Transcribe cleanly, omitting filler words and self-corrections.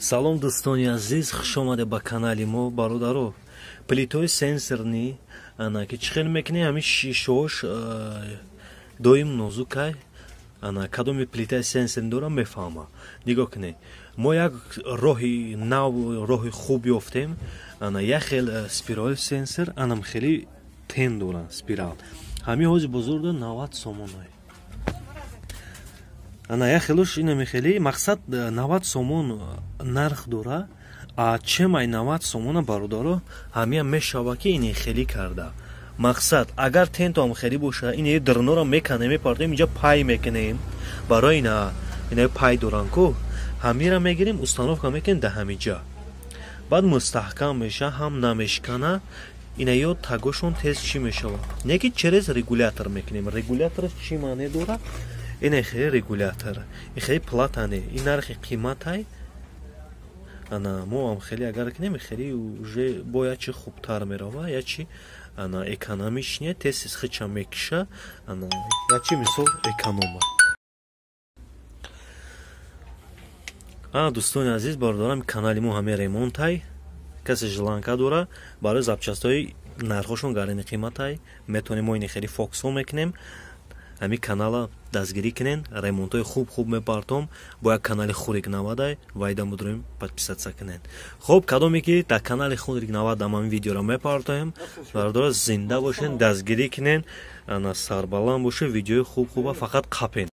Салом дӯстони азиз, хуш омада ба канали мо. Бародаро, плитои сенсорни ана ки чӣ хел мекунӣ, ҳамин шишош доим нозукай, ана кадоми плитаи сенсорни дора мефаҳма. Нигоҳ кунед, мо як роҳи нав, роҳи хуб ёфтем. Ана як хел спирали сенсор, анам хеле тен дора спирал. Ҳамин ҳози бозор дор 90 сомон. Ана як хелош ина мехели, мақсад 90 сомон нарх дора. А чем ай 90 сомона бародаро, ҳамия мешава ки ини хели карда. Мақсад агар тенто ам хели боша, ини дирнора меканем, мепартем, инҷа пай мекунем. Барои ина пай доран ку, ҳамира мегирем, установка мекунем да ҳамиҷа. Баъд мустаҳкам меша, ҳам намешкана. Ина ё тагошон тез чӣ мешава. Не ки через регулятор мекунем. Регулятор чӣ маъне дора? Ин хеле регулятор, ин хеле платане, ин нархи қиматай. Ана мо ам хеле агар кунем, хеле уже бояд чи хубтар мерава, я чи ана экономиш не, тез хича мекиша, ана я чи мисол эконома. Дӯстони азиз, бародарам, канали мо ҳаме ремонтай. Касе жиланка дора, барои запчастои нархошон гарини қиматай, метонем мо ин хеле фоксо мекунем. Ами канала дастгирӣ кунен, ремонтои хуб мепартом, бо як канали Хурик 90 вайда мудроим подписатсия кунен. Хуб, кадоме ки дар канали Хурик 90 ман видеоро мепартоем, бародаро зинда бошен, дастгирӣ кунен, ана сарбаланд боше, видеои хуб фақат қапен.